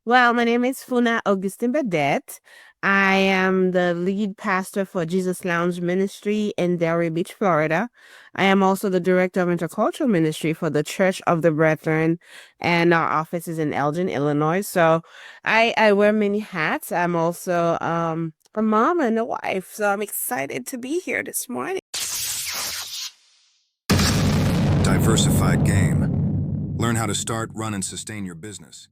Well, my name is Founa Badet. I am the lead pastor for Jesus Lounge Ministry in Delray Beach, Florida. I am also the director of intercultural ministry for the Church of the Brethren, and our office is in Elgin, Illinois. So I wear many hats. I'm also a mom and a wife. So I'm excited to be here this morning. Diversified game. Learn how to start, run, and sustain your business.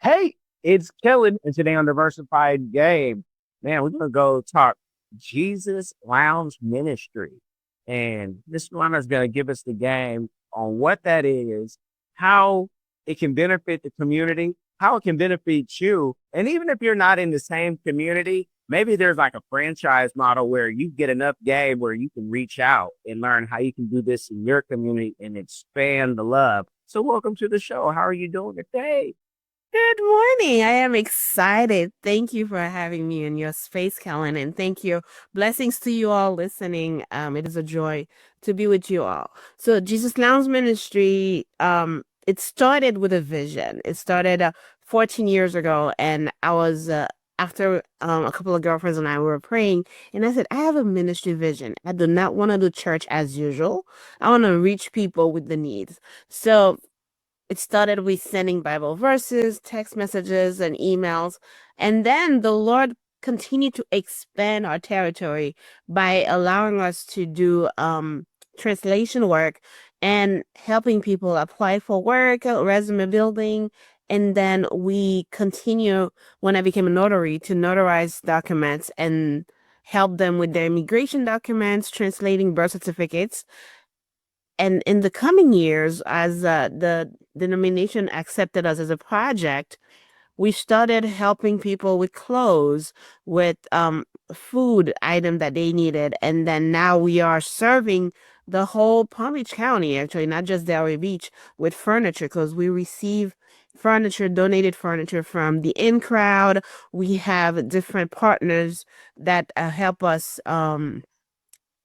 Hey, it's Kellen, and today on Diversified Game, man, we're gonna go talk Jesus Lounge Ministry, and this one is gonna give us the game on what that is, how it can benefit the community, how it can benefit you, and even if you're not in the same community, maybe there's like a franchise model where you get enough game where you can reach out and learn how you can do this in your community and expand the love. So, welcome to the show. How are you doing today? Good morning. I am excited. Thank you for having me in your space, Kellen, and thank you. Blessings to you all listening. It is a joy to be with you all. So, Jesus Lounge Ministry, it started with a vision. It started 14 years ago, and I was after a couple of girlfriends and I were praying, and I said, I have a ministry vision. I do not want to do church as usual. I want to reach people with the needs. So it started with sending Bible verses, text messages, and emails. And then the Lord continued to expand our territory by allowing us to do translation work and helping people apply for work, resume building. And then we continue, when I became a notary, to notarize documents and help them with their immigration documents, translating birth certificates. And in the coming years, as the denomination accepted us as a project, we started helping people with clothes, with food item that they needed, and then now we are serving the whole Palm Beach County, actually, not just Delray Beach, with furniture because we receive furniture, donated furniture from the in crowd. We have different partners that help us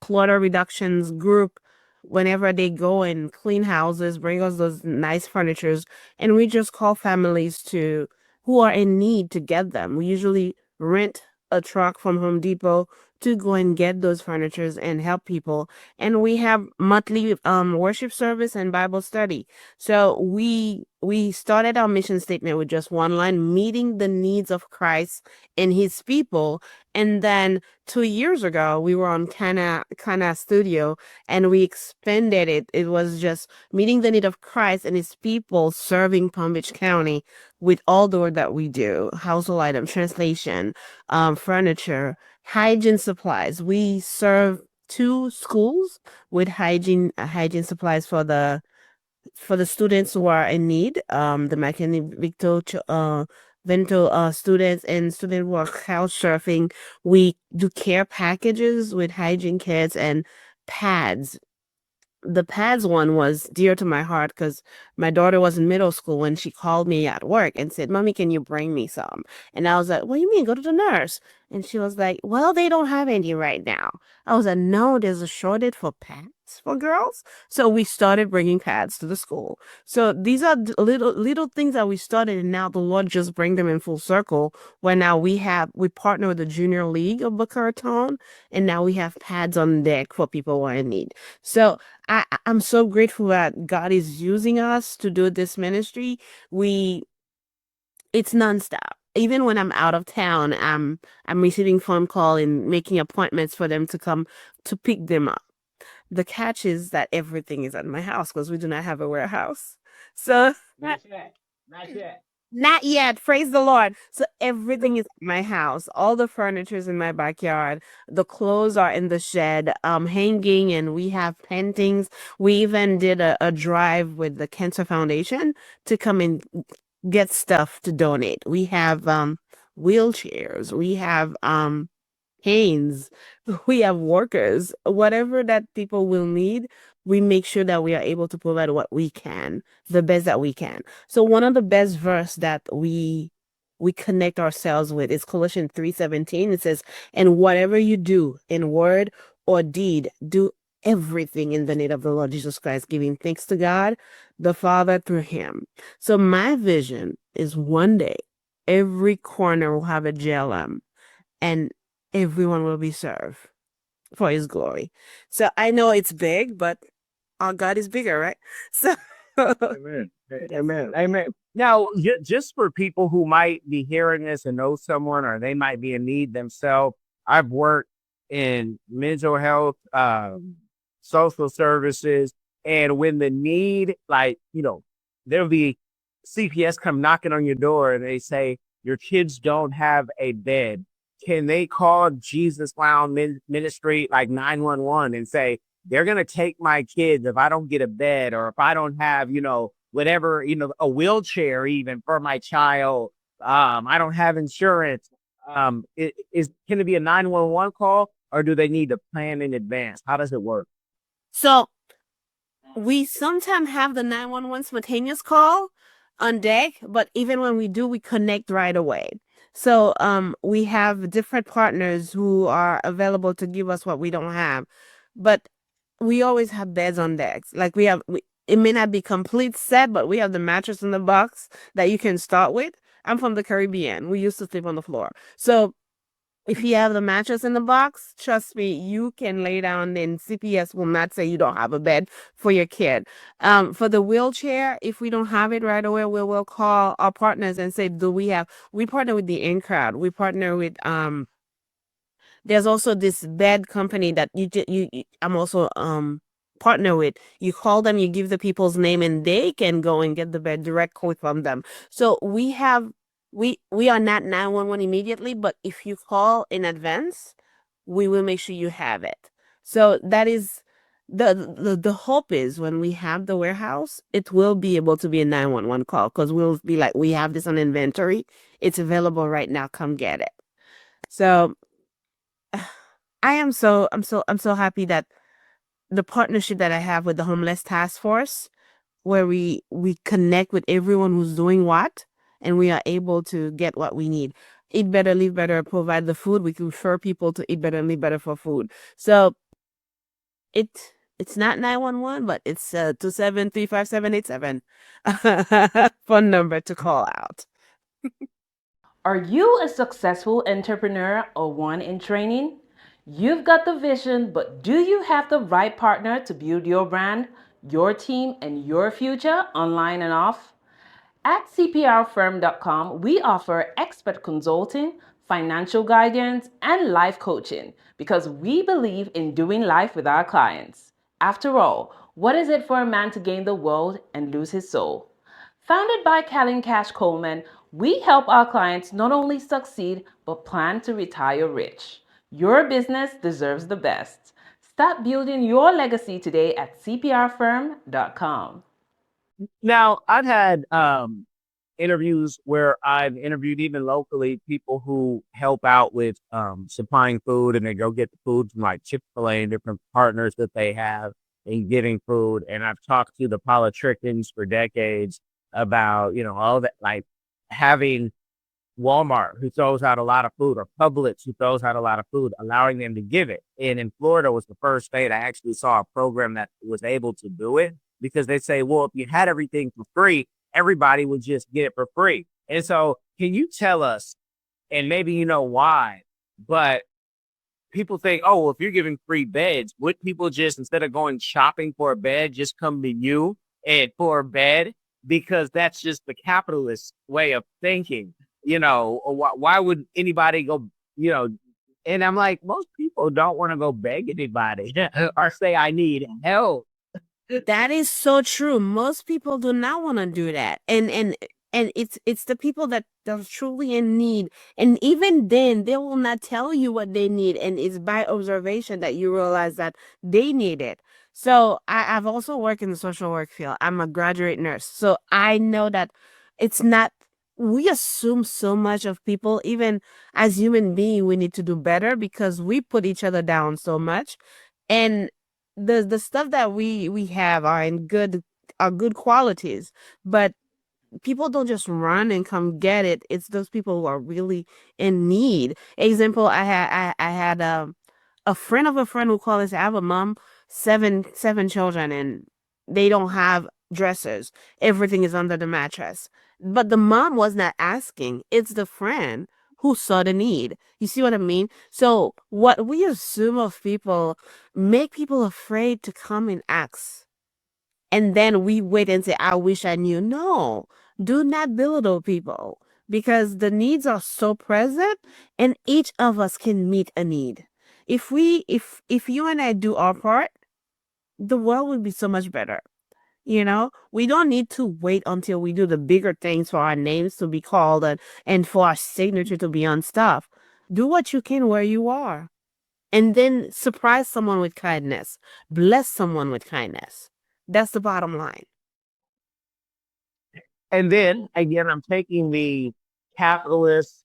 clutter reductions group whenever they go and clean houses, bring us those nice furnitures, and we just call families to who are in need to get them. We usually rent a truck from Home Depot to go and get those furnitures and help people. And we have monthly worship service and Bible study. So we started our mission statement with just one line, meeting the needs of Christ and his people. And then 2 years ago, we were on Kana Studio and we expanded it. It was just meeting the need of Christ and his people, serving Palm Beach County with all the work that we do, household item, translation, furniture, hygiene supplies. We serve two schools with hygiene supplies for the students who are in need, the McKinney Vento students and students who are couch surfing. We do care packages with hygiene kits and pads. The pads one was dear to my heart because my daughter was in middle school when she called me at work and said, Mommy, can you bring me some? And I was like, what do you mean? Go to the nurse. And she was like, well, they don't have any right now. I was like, no, there's a shortage for pads for girls. So we started bringing pads to the school. So these are little things that we started, and now the Lord just bring them in full circle. Where now we partner with the Junior League of Boca Raton, and now we have pads on deck for people who are in need. So I'm so grateful that God is using us to do this ministry. It's nonstop. Even when I'm out of town, I'm receiving phone call and making appointments for them to come to pick them up. The catch is that everything is at my house because we do not have a warehouse. So Not yet. Not yet. not yet. Praise the Lord. So everything is in my house. All the furniture is in my backyard. The clothes are in the shed, hanging, and we have paintings. We even did a drive with the Cancer Foundation to come and get stuff to donate. We have wheelchairs. We have canes. We have workers. Whatever that people will need, we make sure that we are able to provide what we can, the best that we can. So one of the best verse that we connect ourselves with is Colossians 3:17. It says, and whatever you do in word or deed, do everything in the name of the Lord Jesus Christ, giving thanks to God, the Father through him. So my vision is one day every corner will have a JLM and everyone will be served for his glory. So I know it's big, but our God is bigger, right? So Amen. Amen. Amen. Now, just for people who might be hearing this and know someone, or they might be in need themselves, I've worked in mental health, social services, and when the need, like, there'll be CPS come knocking on your door and they say, your kids don't have a bed. Can they call Jesus Lounge Ministry, like 911, and say, they're going to take my kids if I don't get a bed, or if I don't have, whatever, a wheelchair even for my child. I don't have insurance. Can it be a 911 call, or do they need to plan in advance? How does it work? So we sometimes have the 911 spontaneous call on deck, but even when we do, we connect right away. So we have different partners who are available to give us what we don't have, but we always have beds on decks. Like it may not be complete set, but we have the mattress in the box that you can start with. I'm from the Caribbean. We used to sleep on the floor. So if you have the mattress in the box, trust me, you can lay down and CPS will not say you don't have a bed for your kid. For the wheelchair, if we don't have it right away, we will call our partners and say, we partner with the In Crowd. We partner with, there's also this bed company that I'm also, partner with. You call them, you give the people's name, and they can go and get the bed directly from them. So we are not 911 immediately, but if you call in advance, we will make sure you have it. So that is the hope is when we have the warehouse, it will be able to be a 911 call, because we'll be like, we have this on inventory. It's available right now. Come get it. So I'm so happy that the partnership that I have with the Homeless Task Force, where we connect with everyone who's doing what, and we are able to get what we need. Eat better, live better, provide the food. We can refer people to eat better and live better for food. So it's not 911, but it's 2735787 phone number to call out. Are you a successful entrepreneur or one in training? You've got the vision, but do you have the right partner to build your brand, your team, and your future online and off? At CPRfirm.com, we offer expert consulting, financial guidance, and life coaching because we believe in doing life with our clients. After all, what is it for a man to gain the world and lose his soul? Founded by Callan Cash Coleman, we help our clients not only succeed, but plan to retire rich. Your business deserves the best. Start building your legacy today at CPRfirm.com. Now, I've had interviews where I've interviewed even locally people who help out with supplying food, and they go get the food from like Chick-fil-A and different partners that they have in getting food. And I've talked to the politicians for decades about, all that, like having Walmart, who throws out a lot of food, or Publix, who throws out a lot of food, allowing them to give it. And in Florida was the first state I actually saw a program that was able to do it, because they say, well, if you had everything for free, everybody would just get it for free. And so can you tell us, and maybe you know why, but people think, oh, well, if you're giving free beds, would people just, instead of going shopping for a bed, just come to you and for a bed? Because that's just the capitalist way of thinking. Why would anybody go, and I'm like, most people don't want to go beg anybody or say, I need help. That is so true. Most people do not want to do that. And it's the people that are truly in need. And even then, they will not tell you what they need. And it's by observation that you realize that they need it. So I've also worked in the social work field. I'm a graduate nurse. So I know that it's not, we assume so much of people. Even as human beings, we need to do better because we put each other down so much. And the stuff that we have are good qualities, but people don't just run and come get it. It's those people who are really in need. Example, I had a friend of a friend who called us. I have a mom, seven children, and they don't have dressers. Everything is under the mattress. But the mom was not asking. It's the friend who saw the need. You see what I mean? So what we assume of people make people afraid to come and ask. And then we wait and say, I wish I knew. No, do not belittle people because the needs are so present and each of us can meet a need. If you and I do our part, the world would be so much better. We don't need to wait until we do the bigger things for our names to be called and for our signature to be on stuff. Do what you can where you are. And then surprise someone with kindness. Bless someone with kindness. That's the bottom line. And then again, I'm taking the capitalist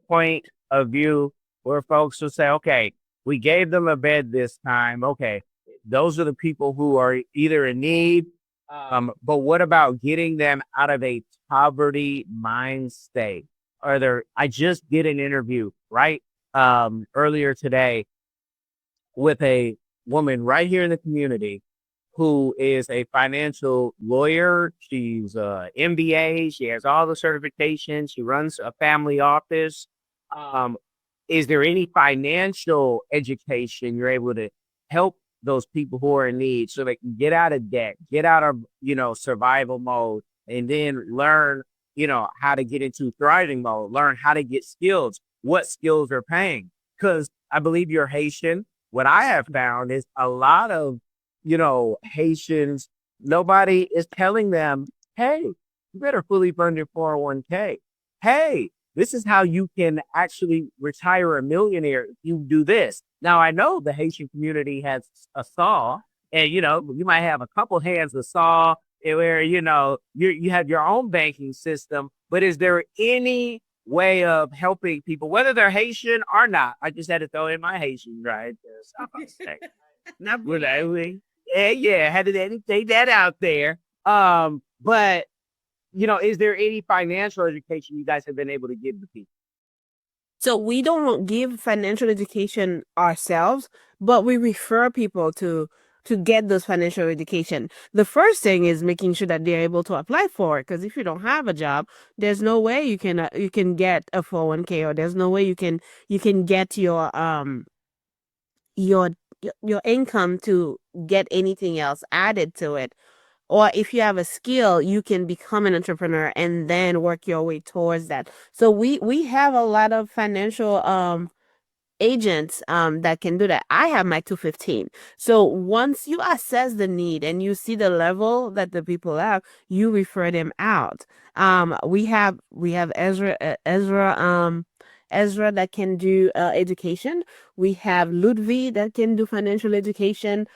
point of view where folks will say, okay, we gave them a bed this time. Okay, those are the people who are either in need. But what about getting them out of a poverty mind state? I just did an interview earlier today with a woman right here in the community who is a financial lawyer. She's MBA. She has all the certifications. She runs a family office. Is there any financial education you're able to help those people who are in need so they can get out of debt, get out of, survival mode, and then learn, how to get into thriving mode, learn how to get skills, what skills are paying? Because I believe you're Haitian. What I have found is a lot of Haitians, nobody is telling them, hey, you better fully fund your 401k. Hey, this is how you can actually retire a millionaire if you do this. Now, I know the Haitian community has a saw, and, you might have a couple hands of saw where, you have your own banking system, but is there any way of helping people, whether they're Haitian or not? I just had to throw in my Haitian, right? Not really. Yeah, had to take that out there. But is there any financial education you guys have been able to give to people? So we don't give financial education ourselves, but we refer people to get those financial education. The first thing is making sure that they're able to apply for it. Because if you don't have a job, there's no way you can get a 401k, or there's no way you can get your income to get anything else added to it. Or if you have a skill, you can become an entrepreneur and then work your way towards that. So we have a lot of financial agents that can do that. I have my 215. So once you assess the need and you see the level that the people have, you refer them out. We have Ezra that can do education. We have Ludwig that can do financial education.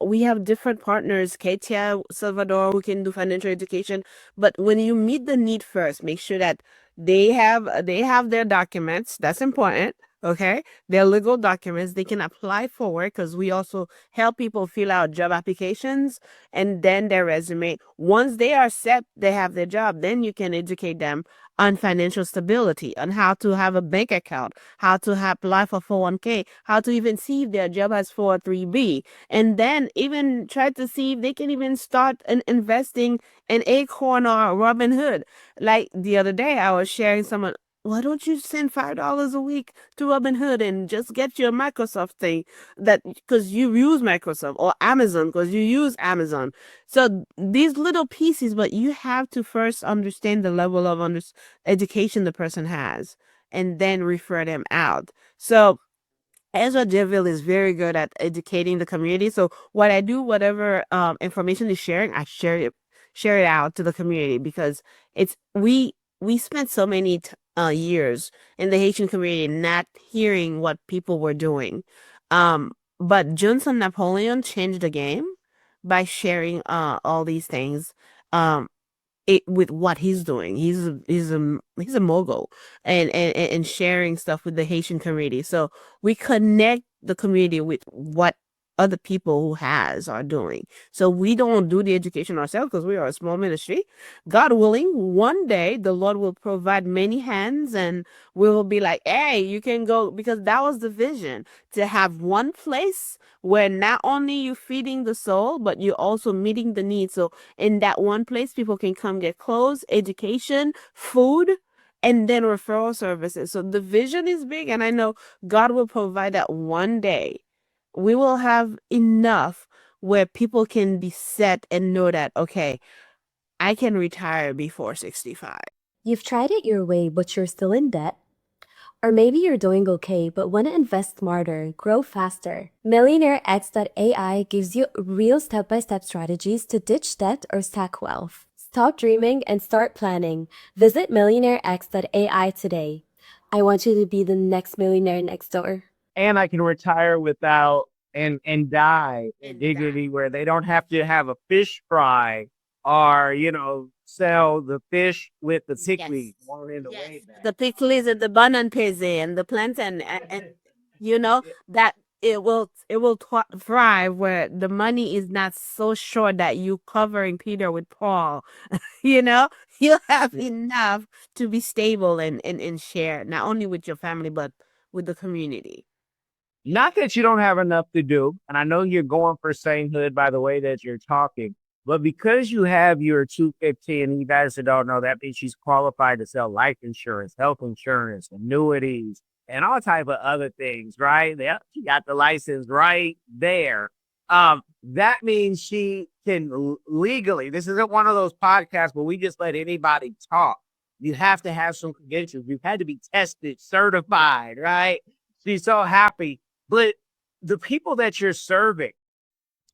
We have different partners, Katia, Salvador, who can do financial education. But when you meet the need first, make sure that they have their documents. That's important. Okay, their legal documents. They can apply for work because we also help people fill out job applications and then their resume. Once they are set, they have their job. Then you can educate them on financial stability, on how to have a bank account, how to apply for 401k, how to even see if their job has 403b, and then even try to see if they can even start investing in Acorn or Robinhood. Like the other day, I was sharing someone, why don't you send $5 a week to Robinhood and just get your Microsoft thing that because you use Microsoft, or Amazon because you use Amazon. So these little pieces, but you have to first understand the level of education the person has and then refer them out. So Ezra Deville is very good at educating the community. So what I do, whatever information is sharing, I share it out to the community because we spent so many years in the Haitian community not hearing what people were doing. But Johnson Napoleon changed the game by sharing all these things with what he's doing. He's a mogul and sharing stuff with the Haitian community. So we connect the community with what other people who are doing. So we don't do the education ourselves because we are a small ministry. God willing, one day the Lord will provide many hands and we will be like, hey, you can go, because that was the vision, to have one place where not only you feeding the soul, but you're also meeting the needs. So in that one place, people can come get clothes, education, food, and then referral services. So the vision is big, and I know God will provide that one day. We will have enough where people can be set and know that, okay, I can retire before 65. You've tried it your way, but you're still in debt. Or maybe you're doing okay, but want to invest smarter, grow faster. MillionaireX.ai gives you real step-by-step strategies to ditch debt or stack wealth. Stop dreaming and start planning. Visit MillionaireX.ai today. I want you to be the next millionaire next door. And I can retire without and die in And dignity, where they don't have to have a fish fry or, sell the fish with the Yes. chickweed thrown in the Yes. way back. The pickles and the banan peze and the plantain and that it will thrive where the money is not so short that you covering Peter with Paul. You'll have enough to be stable and share not only with your family but with the community. Not that you don't have enough to do, and I know you're going for sainthood by the way that you're talking, but because you have your 215, and you guys that don't know, that means she's qualified to sell life insurance, health insurance, annuities, and all type of other things, right? Yep, she got the license right there. That means she can legally, this isn't one of those podcasts where we just let anybody talk. You have to have some credentials. You've had to be tested, certified, right? She's so happy. But the people that you're serving,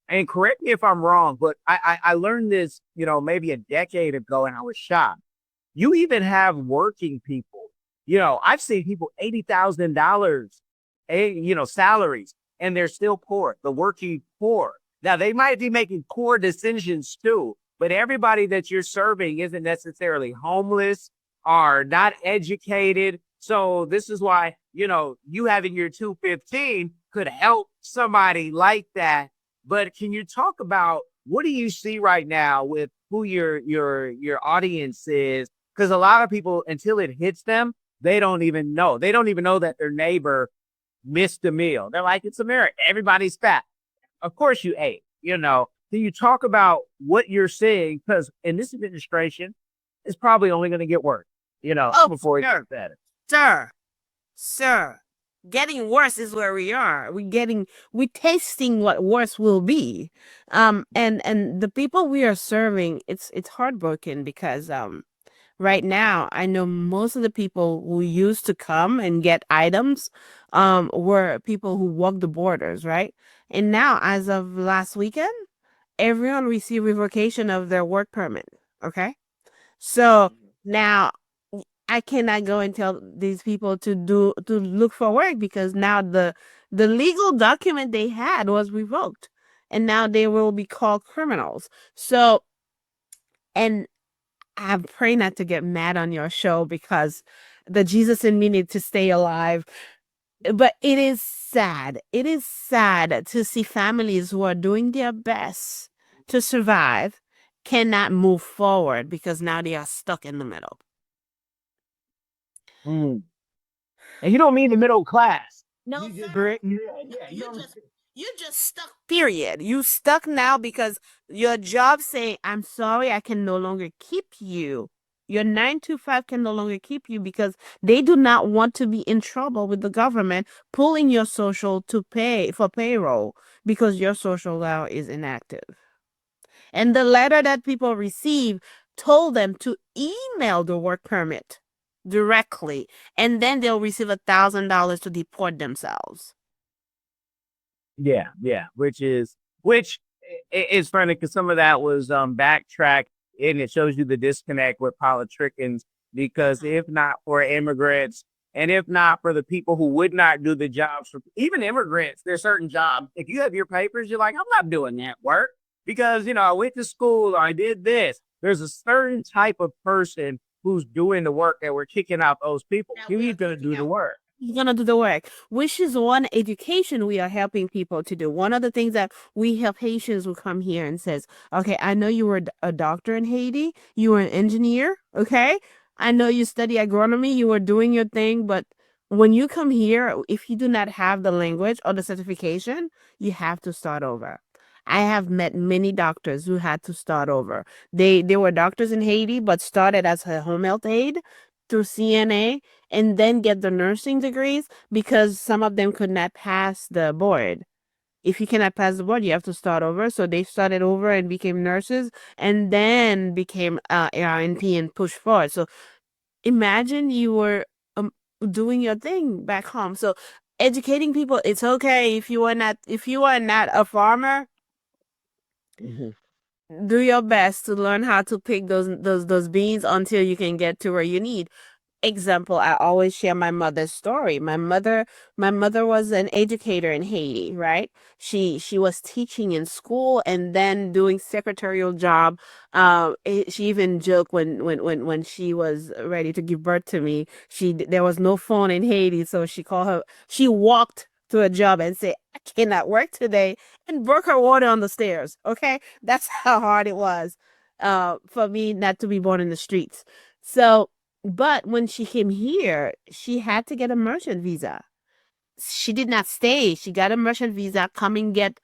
and correct me if I'm wrong, but I learned this, maybe a decade ago, and I was shocked. You even have working people. I've seen people $80,000, salaries, and they're still poor. The working poor. Now they might be making poor decisions too, but everybody that you're serving isn't necessarily homeless or not educated. So this is why, you having your 215 could help somebody like that. But can you talk about what do you see right now with who your audience is? Because a lot of people, until it hits them, they don't even know. They don't even know that their neighbor missed a meal. They're like, it's America. Everybody's fat. Of course you ate, Can you talk about what you're seeing? Because in this administration, it's probably only going to get worse, before it gets better. Sir, getting worse is where we are. We're tasting what worse will be. And the people we are serving, it's heartbroken because right now I know most of the people who used to come and get items were people who walk the borders, right? And now, as of last weekend, everyone received revocation of their work permit. Okay. So now I cannot go and tell these people to look for work because now the legal document they had was revoked and now they will be called criminals. So, and I pray not to get mad on your show because the Jesus in me need to stay alive. But it is sad. It is sad to see families who are doing their best to survive cannot move forward because now they are stuck in the middle. And you don't mean the middle class. No, You just, sir. You're just stuck. Period. You stuck now because your job saying, "I'm sorry, I can no longer keep you." Your 9 to 5 can no longer keep you because they do not want to be in trouble with the government pulling your social to pay for payroll because your social now is inactive. And the letter that people receive told them to email the work permit directly, and then they'll receive $1,000 to deport themselves. Yeah, which is funny because some of that was backtracked, and it shows you the disconnect with politicians. Because if not for immigrants, and if not for the people who would not do the jobs for even immigrants, there's certain jobs. If you have your papers, you're like, I'm not doing that work because I went to school or I did this. There's a certain type of person who's doing the work that we're kicking out those people. Who's going to do the work? You're gonna do the work, which is one education we are helping people to do. One of the things that we help Haitians who come here and says, okay, I know you were a doctor in Haiti, you were an engineer, okay? I know you study agronomy, you were doing your thing, but when you come here, if you do not have the language or the certification, you have to start over. I have met many doctors who had to start over. They were doctors in Haiti, but started as a home health aide through CNA and then get the nursing degrees because some of them could not pass the board. If you cannot pass the board, you have to start over. So they started over and became nurses and then became ARNP and pushed forward. So imagine you were doing your thing back home. So educating people, it's okay if you are not a farmer, Mhm. do your best to learn how to pick those beans until you can get to where you need. Example, I always share my mother's story. My mother was an educator in Haiti, right? She was teaching in school and then doing secretarial job. She even joked when she was ready to give birth to me. There was no phone in Haiti, so she walked to a job and said, I cannot work today, and broke her water on the stairs. Okay, that's how hard it was for me not to be born in the streets. So but when she came here, she had to get a merchant visa. She did not stay. She got a merchant visa, come and get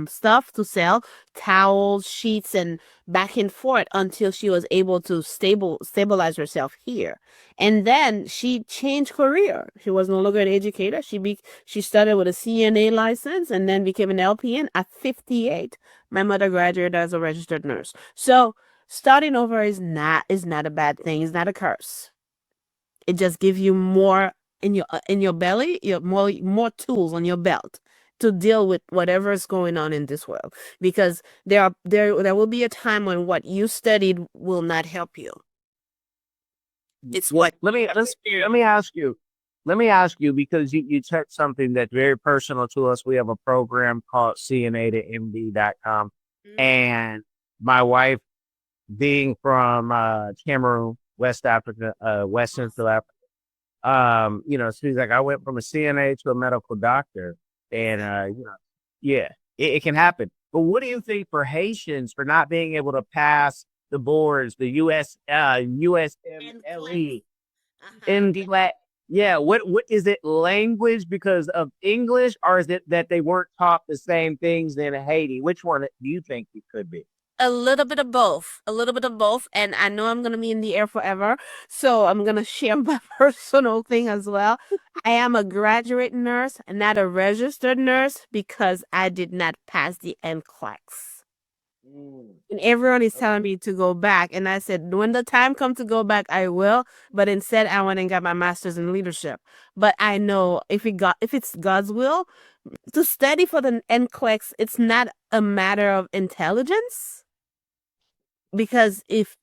stuff to sell, towels, sheets, and back and forth until she was able to stabilize herself here. And then she changed career. She was no longer an educator. She started with a CNA license and then became an LPN at 58. My mother graduated as a registered nurse. So starting over is not a bad thing. It's not a curse. It just gives you more in your belly, more tools on your belt to deal with whatever is going on in this world. Because there will be a time when what you studied will not help you. It's Well, what let me ask you. Let me ask you because you touched something that's very personal to us. We have a program called CNA to MD.com. And my wife, being from Cameroon, West Africa, West Central Africa, she's like, I went from a CNA to a medical doctor. And yeah, it can happen. But what do you think for Haitians for not being able to pass the boards, the USMLE, MD? Yeah, what is it? Language because of English, or is it that they weren't taught the same things in Haiti? Which one do you think it could be? a little bit of both, a little bit of both. And I know I'm going to be in the air forever, so I'm going to share my personal thing as well. I am a graduate nurse and not a registered nurse because I did not pass the NCLEX. And everyone is telling me to go back, and I said when the time comes to go back I will, but instead I went and got my master's in leadership. But I know if it's God's will to study for the NCLEX, it's not a matter of intelligence, because if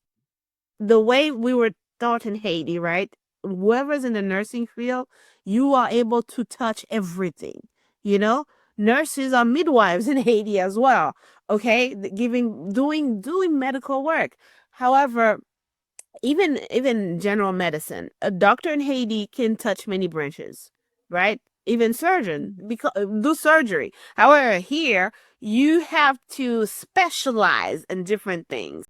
the way we were taught in Haiti, right? Whoever's in the nursing field, you are able to touch everything. You know, nurses are midwives in Haiti as well. Okay, doing medical work. However, even general medicine, a doctor in Haiti can touch many branches, right? Even surgeon because do surgery. However, here you have to specialize in different things.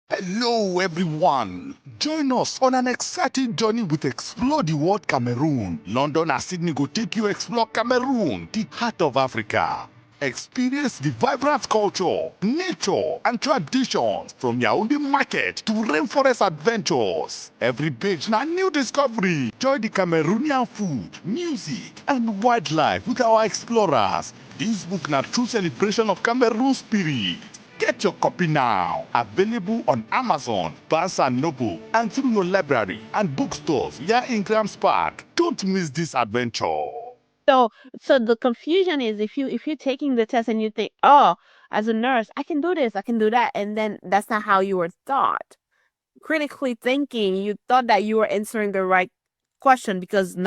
Hello, everyone. Join us on an exciting journey with Explore the World Cameroon. London and Sydney go take you explore Cameroon, the heart of Africa. Experience the vibrant culture, nature, and traditions from Yaoundé market to rainforest adventures. Every page na new discovery. Join the Cameroonian food, music, and wildlife with our explorers. This book na true celebration of Cameroon spirit. Get your copy now. Available on Amazon, Barnes& Noble, and through your library and bookstores here in Grams Park. Don't miss this adventure. So so the confusion is if you're taking the test and you think, oh, as a nurse, I can do this, I can do that, and then that's not how you were taught. Critically thinking, you thought that you were answering the right question because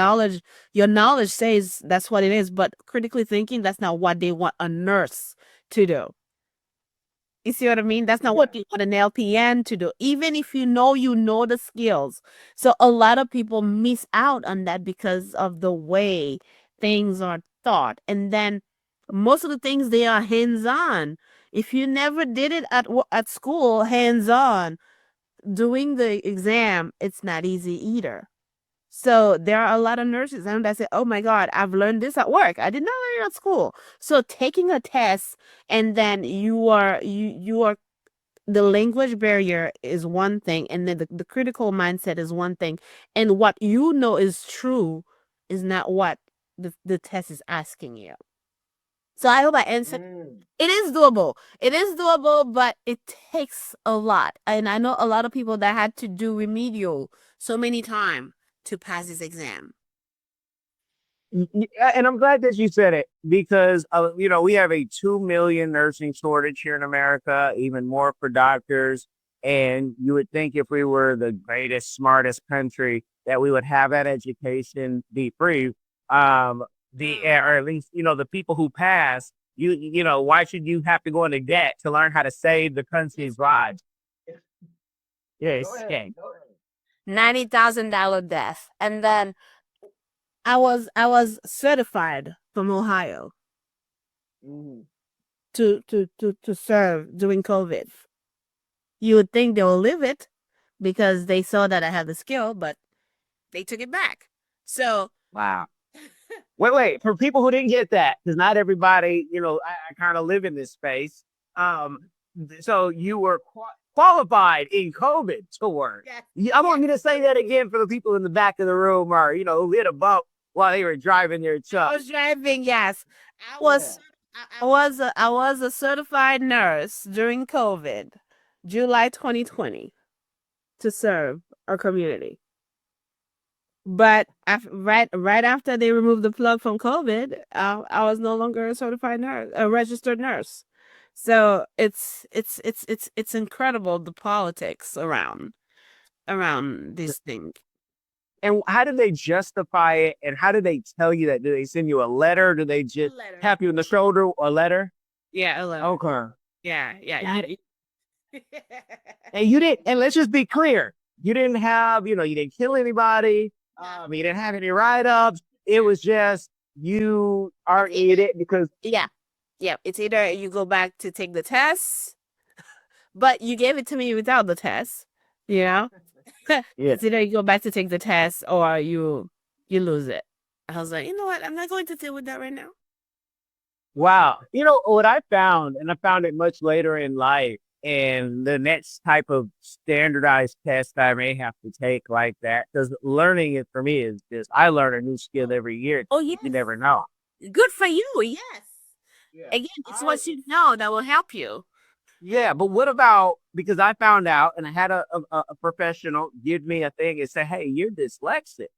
your knowledge says that's what it is, but critically thinking, that's not what they want a nurse to do. You see what I mean? That's not what you want an LPN to do, even if you know the skills. So a lot of people miss out on that because of the way things are taught. And then most of the things, they are hands-on. If you never did it at school, hands-on, doing the exam, it's not easy either. So there are a lot of nurses and that say, "Oh my God, I've learned this at work. I did not learn it at school." So taking a test, and then you are the language barrier is one thing, and then the critical mindset is one thing, and what you know is true is not what the test is asking you. So I hope I answered. It is doable. It is doable, but it takes a lot. And I know a lot of people that had to do remedial so many times to pass this exam. Yeah, and I'm glad that you said it because, we have a 2 million nursing shortage here in America, even more for doctors. And you would think if we were the greatest, smartest country that we would have that education be free. Or at least, the people who pass, why should you have to go into debt to learn how to save the country's lives? Yes. Okay. $90,000 death. And then I was certified from Ohio to serve during COVID. You would think they will leave it because they saw that I had the skill, but they took it back. So Wow. Wait. For people who didn't get that, because not everybody, I kind of live in this space. So you were qualified in COVID to work. yes, I want you to say that again for the people in the back of the room, or who hit a bump while they were driving their I truck. was driving. Yes, I was. I was a certified nurse during COVID, July 2020, to serve our community. But right after they removed the plug from COVID, I was no longer a certified nurse, a registered nurse. So it's incredible, the politics around this thing. And how do they justify it? And how do they tell you that? Do they send you a letter? Do they just Letter. tap you in the shoulder? A letter? Yeah, a letter. Okay. Yeah. And you didn't. And let's just be clear. You didn't have. You didn't kill anybody. You didn't have any write-ups. It was just you are in it because Yeah. It's either you go back to take the test, but you gave it to me without the test. yeah. It's either you go back to take the test or you lose it. I was like, you know what? I'm not going to deal with that right now. Wow. What I found, and I found it much later in life, and the next type of standardized test I may have to take like that, because learning it for me is just, I learn a new skill every year. Oh, yes. You never know. Good for you. Yes. Again, it's what you know that will help you. Yeah, but what about, because I found out and I had a professional give me a thing and say, "Hey, you're dyslexic."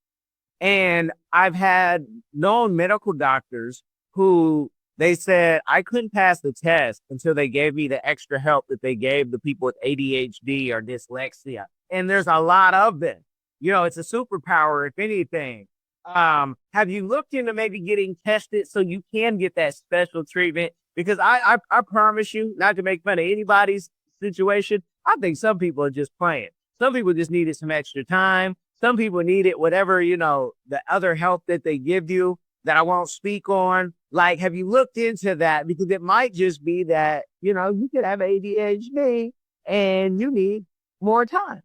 And I've had known medical doctors who they said I couldn't pass the test until they gave me the extra help that they gave the people with ADHD or dyslexia. And there's a lot of them. It's a superpower, if anything. Have you looked into maybe getting tested so you can get that special treatment? Because I promise you, not to make fun of anybody's situation, I think some people are just playing. Some people just needed some extra time. Some people needed whatever, the other help that they give you that I won't speak on. Like, have you looked into that? Because it might just be that, you could have ADHD and you need more time.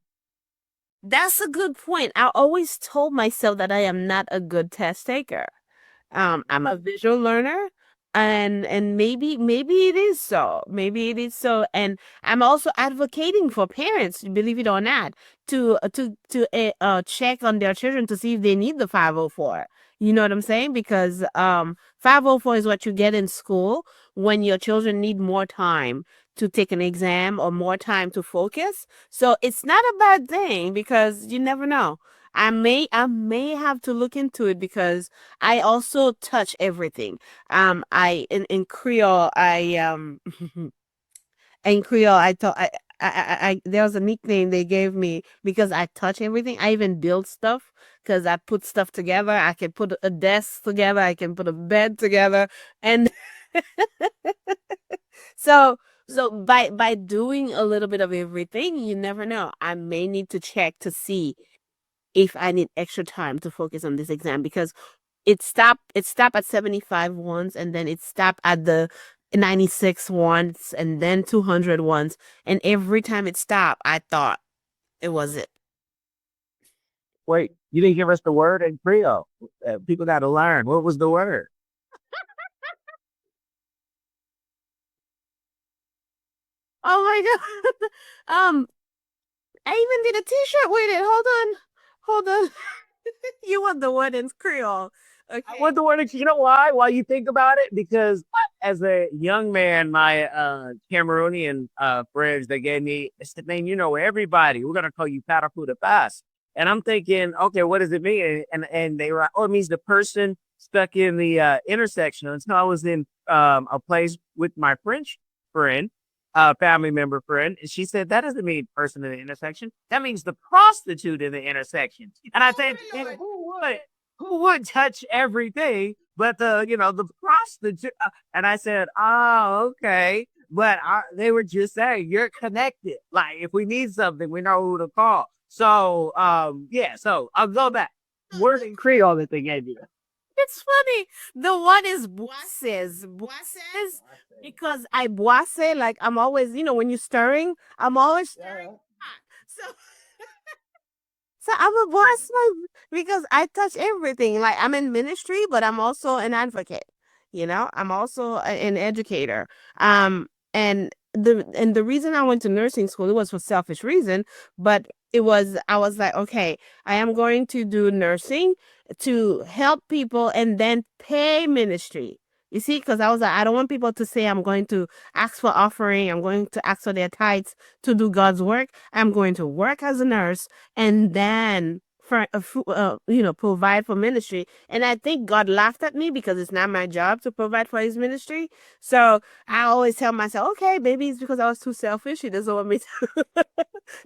That's a good point. I always told myself that I am not a good test taker. I'm a visual learner, and maybe it is so. Maybe it is so. And I'm also advocating for parents, believe it or not, to check on their children to see if they need the 504. You know what I'm saying? Because 504 is what you get in school when your children need more time to take an exam or more time to focus. So it's not a bad thing because you never know. I may have to look into it because I also touch everything. I in Creole, in Creole, I thought I there was a nickname they gave me because I touch everything. I even build stuff because I put stuff together. I can put a desk together. I can put a bed together, and so So by doing a little bit of everything, you never know. I may need to check to see if I need extra time to focus on this exam because it stopped at 75 once and then it stopped at the 96 once and then 200 once, and every time it stopped I thought it was it. Wait, you didn't give us the word in Creole. People got to learn. What was the word? Oh my god. I even did a t-shirt with it. Hold on. You want the word in Creole? I Okay. want the word. You know why? While you think about it, because as a young man, my Cameroonian friends, they gave me, it's the name, you know, everybody. We're gonna call you Parafuda Pass. And I'm thinking, okay, what does it mean? And they were like, oh, it means the person stuck in the intersection. And so I was in a place with my French friend, family member friend, and she said that doesn't mean person in the intersection. That means the prostitute in the intersection. And I said, and who would touch everything but the prostitute? And I said, oh, okay. But they were just saying you're connected. Like if we need something, we know who to call. So yeah. So I'll go back. Word in Creole that they gave you. It's funny. The one is boisses. Boisses because I boisse, like I'm always, when you're stirring, I'm always stirring hot. So I'm a boss because I touch everything. Like I'm in ministry, but I'm also an advocate. I'm also an educator. And the reason I went to nursing school, it was for selfish reason, but I was like, okay, I am going to do nursing to help people and then pay ministry. You see, because I was like, I don't want people to say I'm going to ask for offering, I'm going to ask for their tithes to do God's work. I'm going to work as a nurse and then provide for ministry. And I think God laughed at me because it's not my job to provide for his ministry. So I always tell myself, okay, maybe it's because I was too selfish. He doesn't want me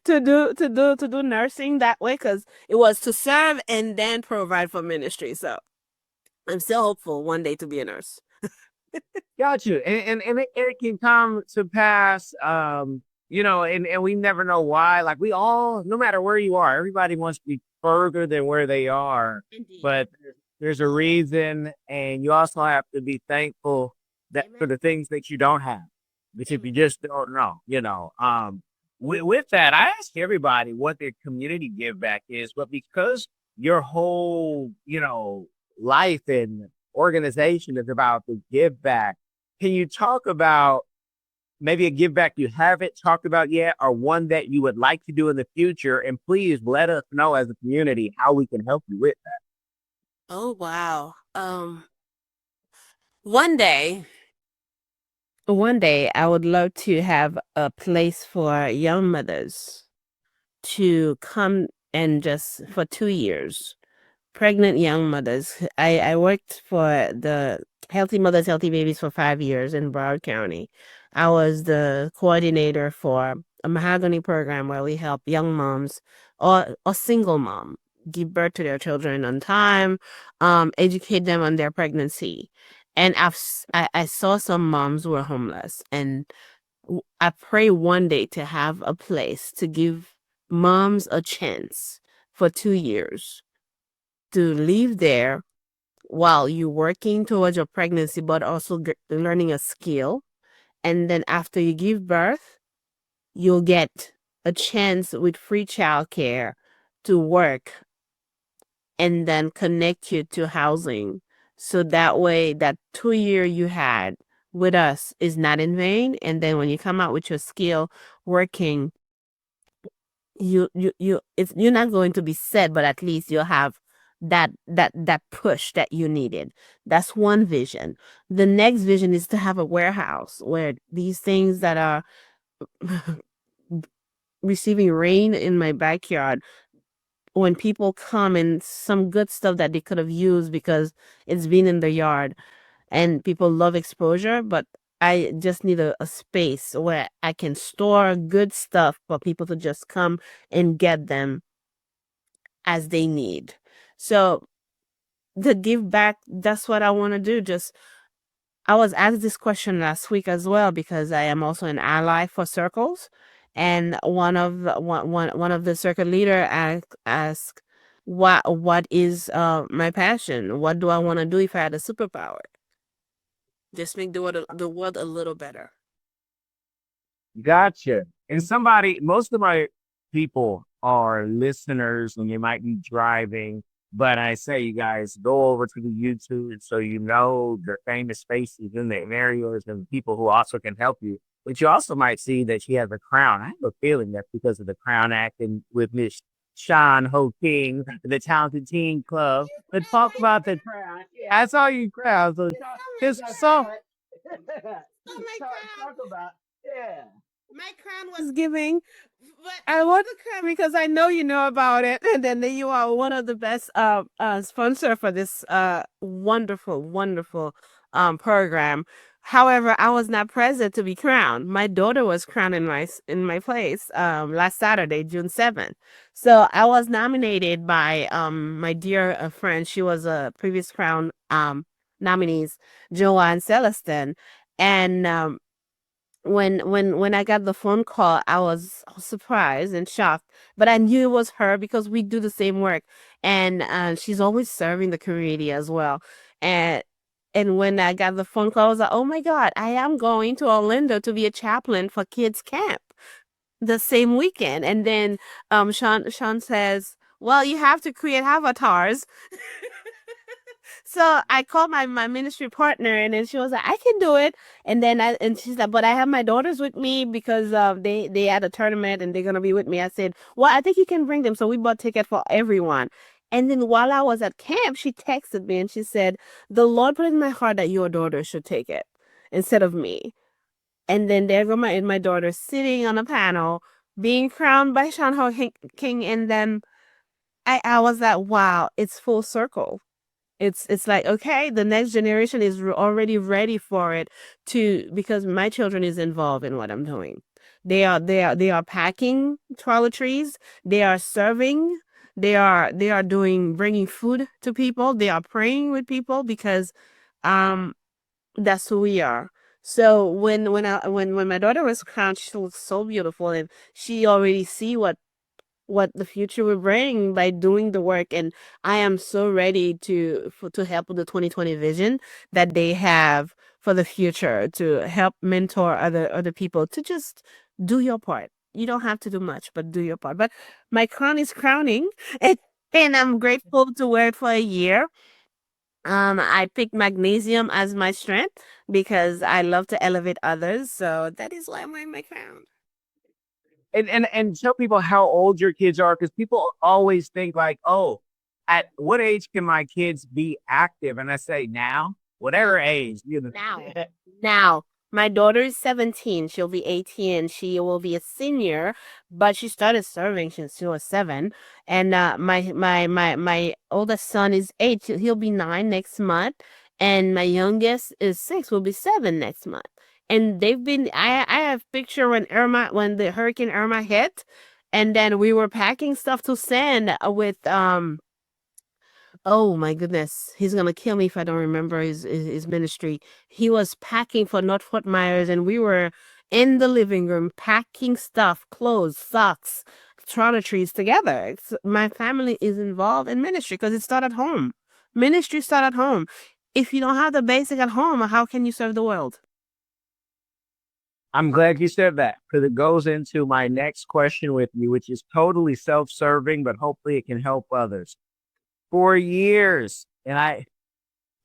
to do nursing that way because it was to serve and then provide for ministry. So I'm still hopeful one day to be a nurse. Got you. And it can come to pass, and we never know why. Like we all, no matter where you are, everybody wants to be further than where they are. Indeed. But there's a reason, and you also have to be thankful that for the things that you don't have. Which if you just don't know, with that, I ask everybody what their community give back is, but because your whole, life and organization is about the give back. Can you talk about maybe a give back you haven't talked about yet, or one that you would like to do in the future? And please let us know as a community how we can help you with that. Oh wow. One day, one day I would love to have a place for young mothers to come and just for 2 years, pregnant young mothers. I worked for the Healthy Mothers, Healthy Babies for 5 years in Broward County. I was the coordinator for a mahogany program where we help young moms or single mom give birth to their children on time, educate them on their pregnancy. And I saw some moms who were homeless, and I pray one day to have a place to give moms a chance for 2 years to live there while you're working towards your pregnancy, but also learning a skill. And then after you give birth, you'll get a chance with free childcare to work and then connect you to housing. So that way, that 2 year you had with us is not in vain. And then when you come out with your skill working, you're not going to be sad, but at least you'll have that push that you needed. That's one vision. The next vision is to have a warehouse where these things that are receiving rain in my backyard, when people come and some good stuff that they could have used because it's been in the yard, and people love exposure, but I just need a space where I can store good stuff for people to just come and get them as they need. So the give back, that's what I want to do. Just I was asked this question last week as well because I am also an ally for circles, and one of the circle leader asked what is my passion? What do I want to do if I had a superpower? Just make the world a little better. Gotcha. And most of my people are listeners and they might be driving, but I say, you guys, go over to the YouTube so you know the famous faces in the areas and people who also can help you. But you also might see that she has a crown. I have a feeling that's because of the crown acting with Miss Sean Ho King, the Talented Teen Club. Let's talk about the crown. Yeah, I saw you crown. So this song. Talk about, yeah. My crown was giving, but I want the crown because I know you know about it, and then you are one of the best sponsor for this wonderful program. However, I was not present to be crowned. My daughter was crowned in my place last Saturday, June 7th. So I was nominated by my dear friend. She was a previous crown nominees, Joanne Celestin, and when I got the phone call, I was surprised and shocked, but I knew it was her because we do the same work, and she's always serving the community as well. And when I got the phone call, I was like, "Oh my God, I am going to Orlando to be a chaplain for kids camp the same weekend." And then Sean says, "Well, you have to create avatars." So I called my ministry partner, and then she was like, "I can do it." And then she's like, "But I have my daughters with me because they had a tournament and they're gonna be with me." I said, "Well, I think you can bring them." So we bought ticket for everyone. And then while I was at camp, she texted me and she said, "The Lord put in my heart that your daughter should take it instead of me." And then there go my daughter sitting on a panel being crowned by Sean Ho King, and then I was like, wow, it's full circle. It's like, okay, the next generation is already ready for it because my children is involved in what I'm doing. They are packing toiletries, they are serving, they are bringing food to people, they are praying with people because um that's who we are. So when my daughter was crowned, she looked so beautiful, and she already see what the future will bring by doing the work. And I am so ready to help with the 2020 vision that they have for the future, to help mentor other people to just do your part. You don't have to do much, but do your part. But my crown is crowning, and I'm grateful to wear it for a year. I picked magnesium as my strength because I love to elevate others. So that is why I'm wearing my crown. And tell people how old your kids are, because people always think like, oh, at what age can my kids be active? And I say now, whatever age, you know. Now. Now, my daughter is 17. She'll be 18. She will be a senior, but she started serving since she was 7. And my oldest son is 8. He'll be 9 next month, and my youngest is 6. Will be 7 next month. And they've been. I have picture when the Hurricane Irma hit, and then we were packing stuff to send with Oh my goodness. He's gonna kill me if I don't remember his ministry. He was packing for North Fort Myers, and we were in the living room packing stuff, clothes, socks, toiletries together. My family is involved in ministry because it started at home. Ministry started at home. If you don't have the basic at home, how can you serve the world? I'm glad you said that, because it goes into my next question with you, which is totally self-serving, but hopefully it can help others. For years, and I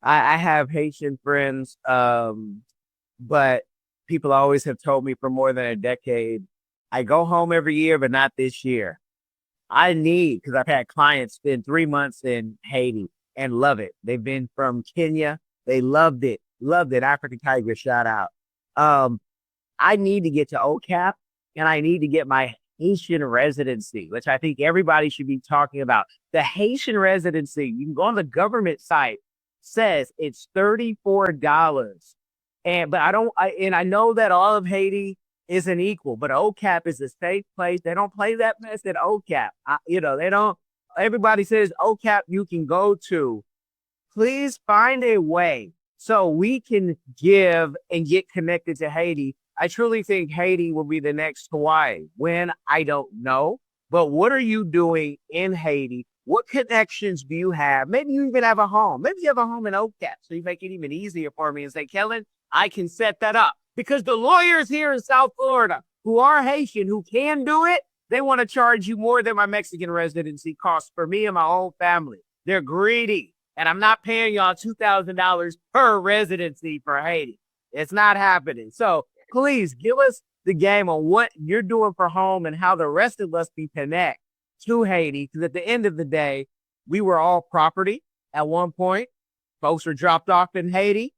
have Haitian friends, but people always have told me for more than a decade, I go home every year, but not this year. Because I've had clients spend 3 months in Haiti and love it. They've been from Kenya. They loved it. Loved it. African Tiger, shout out. I need to get to OCAP, and I need to get my Haitian residency, which I think everybody should be talking about. The Haitian residency, you can go on the government site, says it's $34. But I know that all of Haiti isn't equal, but OCAP is a safe place. They don't play that mess at OCAP. They don't, everybody says OCAP you can go to. Please find a way so we can give and get connected to Haiti. I truly think Haiti will be the next Hawaii. When, I don't know. But what are you doing in Haiti? What connections do you have? Maybe you even have a home. Maybe you have a home in Oak Cap, so you make it even easier for me and say, Kellen, I can set that up. Because the lawyers here in South Florida who are Haitian, who can do it, they want to charge you more than my Mexican residency costs for me and my whole family. They're greedy. And I'm not paying y'all $2,000 per residency for Haiti. It's not happening. So please give us the game on what you're doing for home and how the rest of us can connect to Haiti. Because at the end of the day, we were all property at one point. Folks were dropped off in Haiti.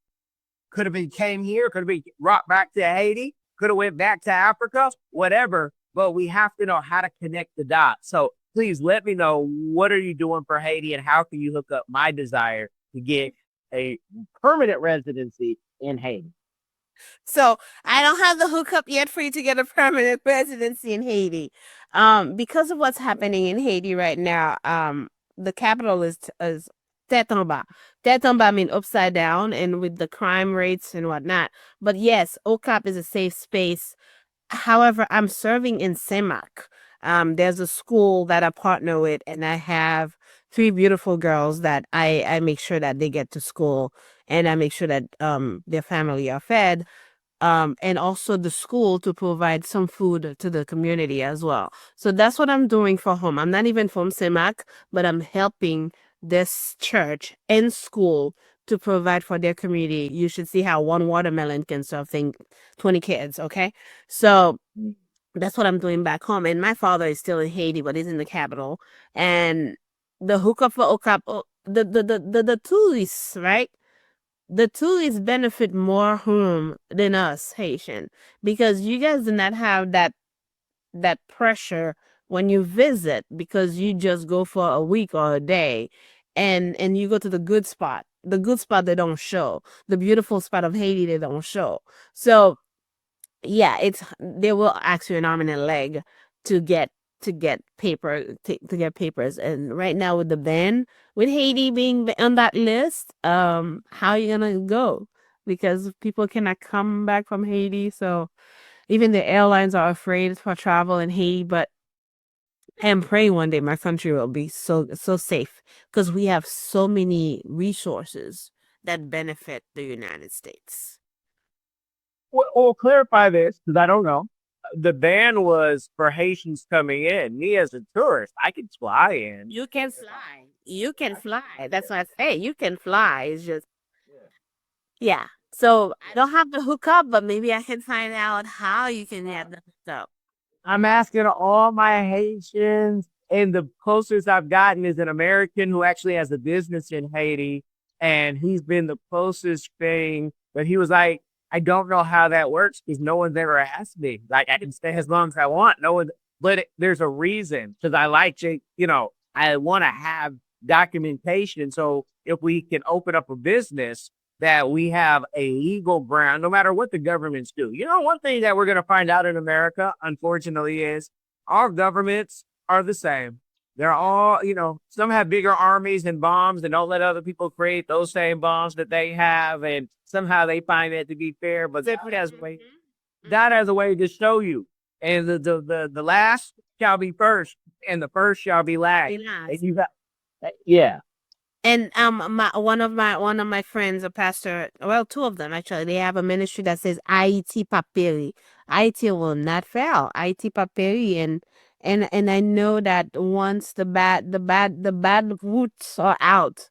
Could have been came here, could have been brought back to Haiti, could have went back to Africa, whatever. But we have to know how to connect the dots. So please let me know, what are you doing for Haiti and how can you hook up my desire to get a permanent residency in Haiti? So I don't have the hookup yet for you to get a permanent residency in Haiti. Because of what's happening in Haiti right now, the capital is tête en bas. Tête en bas means upside down, and with the crime rates and whatnot. But yes, OCAP is a safe space. However, I'm serving in CEMAC. There's a school that I partner with, and I have 3 beautiful girls that I make sure that they get to school, and I make sure that their family are fed. And also the school to provide some food to the community as well. So that's what I'm doing for home. I'm not even from CEMAC, but I'm helping this church and school to provide for their community. You should see how one watermelon can serve 20 kids, okay? So that's what I'm doing back home. And my father is still in Haiti, but he's in the capital. And the hookup for OCAP, the tourists, right? The tourists benefit more home than us Haitian, because you guys do not have that pressure when you visit, because you just go for a week or a day, and you go to the good spot. The good spot they don't show. The beautiful spot of Haiti they don't show. So yeah, they will ask you an arm and a leg to get to get papers. And right now with the ban, with Haiti being on that list, how are you gonna go? Because people cannot come back from Haiti, so even the airlines are afraid for travel in Haiti. But I am praying one day my country will be so safe, because we have so many resources that benefit the United States. Well, clarify this, because I don't know. The ban was for Haitians coming in. Me as a tourist, I can fly in. You can fly. You can fly. That's what I say. You can fly. It's just, yeah. So I don't have the hookup, but maybe I can find out how you can have the hookup. I'm asking all my Haitians, and the closest I've gotten is an American who actually has a business in Haiti, and he's been the closest thing. But he was like, I don't know how that works because no one's ever asked me. Like, I can stay as long as I want. No one, but there's a reason, because I like to, I want to have documentation. So if we can open up a business, that we have a legal ground, no matter what the governments do. One thing that we're going to find out in America, unfortunately, is our governments are the same. They're all, some have bigger armies and bombs and don't let other people create those same bombs that they have. And somehow they find that to be fair, but God has a way to show you. And the last shall be first, and the first shall be last. And you got, yeah. And one of my friends, a pastor, well, 2 of them actually, they have a ministry that says Haiti Paperi. Haiti will not fail. Haiti Paperi, and I know that once the bad roots are out,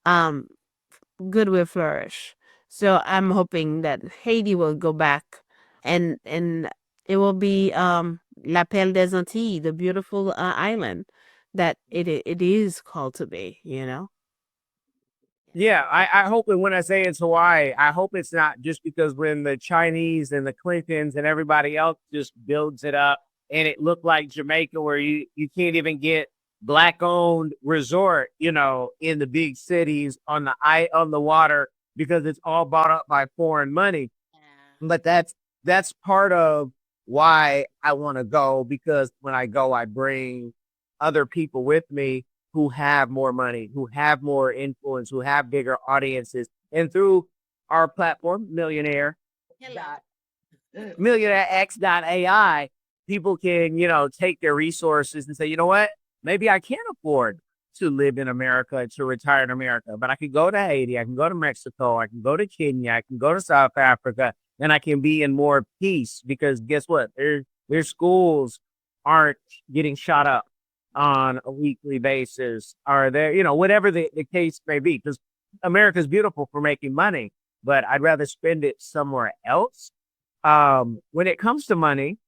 good will flourish. So I'm hoping that Haiti will go back, and it will be La Perle des Antilles, the beautiful island that it is called to be. Yeah, I hope that when I say it's Hawaii, I hope it's not just because when the Chinese and the Clintons and everybody else just builds it up and it looked like Jamaica, where you can't even get Black-owned resort, in the big cities on the water, because it's all bought up by foreign money. But that's part of why I want to go, because when I go, I bring other people with me who have more money, who have more influence, who have bigger audiences. And through our platform, millionairex.ai, people can, take their resources and say, you know what, maybe I can't afford to live in America, to retire in America, but I can go to Haiti, I can go to Mexico, I can go to Kenya, I can go to South Africa, and I can be in more peace because guess what? Their schools aren't getting shot up on a weekly basis, or they're, whatever the case may be, because America's beautiful for making money, but I'd rather spend it somewhere else. When it comes to money,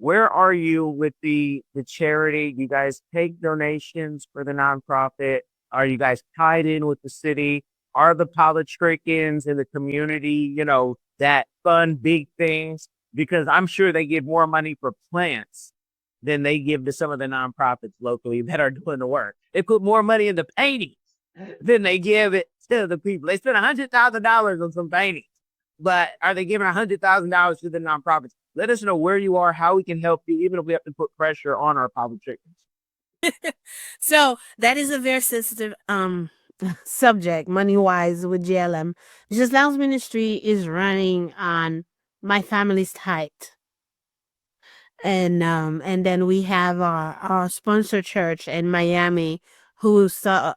where are you with the charity? You guys take donations for the nonprofit? Are you guys tied in with the city? Are the politricans in the community, that fund big things? Because I'm sure they give more money for plants than they give to some of the nonprofits locally that are doing the work. They put more money in the paintings than they give it to the people. They spend $100,000 on some paintings, but are they giving $100,000 to the nonprofits? Let us know where you are, how we can help you, even if we have to put pressure on our politicians. So that is a very sensitive subject, money wise, with GLM. Jesus Lounge Ministry is running on my family's tithe. And then we have our sponsor church in Miami who sponsored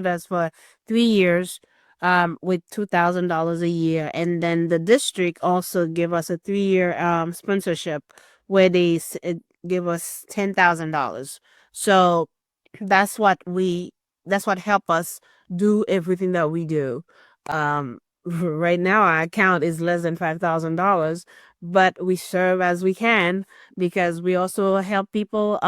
us for 3 years with $2,000 a year, and then the district also give us a 3-year sponsorship where they give us $10,000. So that's what help us do everything that we do. Right now our account is less than $5,000, but we serve as we can because we also help people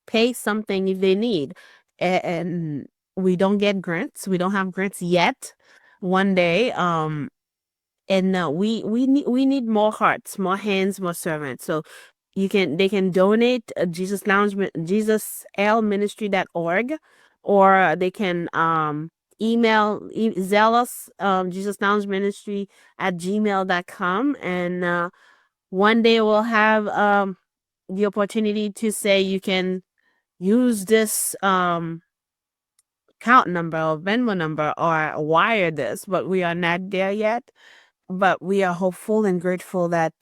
pay something if they need. And we don't get grants. We don't have grants yet. One day, and we need more hearts, more hands, more servants. So they can donate JesusLMinistry.org, or they can email us JesusLoungeMinistry@gmail.com, and one day we'll have the opportunity to say you can use this account number or Venmo number or wire this, but we are not there yet. But we are hopeful and grateful that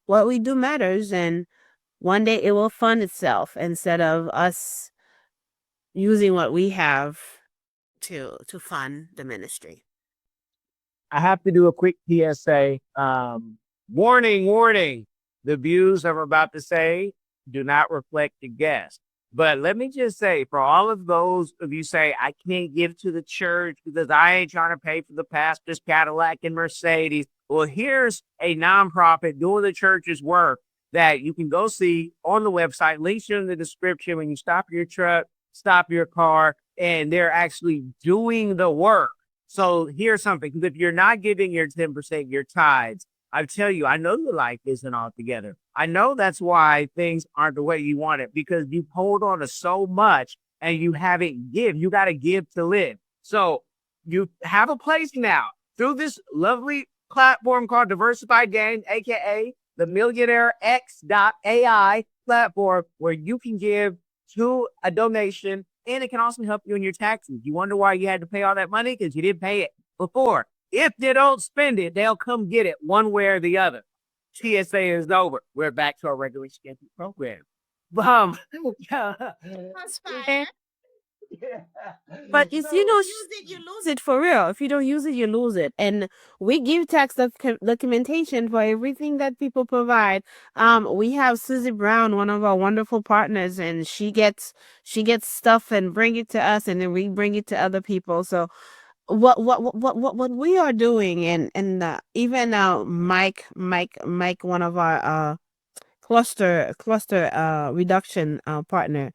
what we do matters, and one day it will fund itself instead of us using what we have to fund the ministry. I have to do a quick PSA. Warning. The views I'm about to say do not reflect the guest. But let me just say, for all of those of you say, I can't give to the church because I ain't trying to pay for the pastor's Cadillac and Mercedes. Well, here's a nonprofit doing the church's work that you can go see on the website. Links are in the description. When you stop your truck, stop your car, and they're actually doing the work. So here's something. If you're not giving your 10%, your tithes, I tell you, I know your life isn't all together. I know that's why things aren't the way you want it, because you hold on to so much and you haven't give. You got to give to live. So you have a place now through this lovely platform called Diversified Game, aka the MillionaireX.ai platform, where you can give to a donation, and it can also help you in your taxes. You wonder why you had to pay all that money? Because you didn't pay it before. If they don't spend it, they'll come get it one way or the other. TSA is over. We're back to our regularly scheduled program. But if you don't use it, you lose it for real. If you don't use it, you lose it. And we give tax documentation for everything that people provide. We have Susie Brown, one of our wonderful partners, and she gets stuff and bring it to us, and then we bring it to other people. So what we are doing, and even Mike, one of our cluster reduction partner,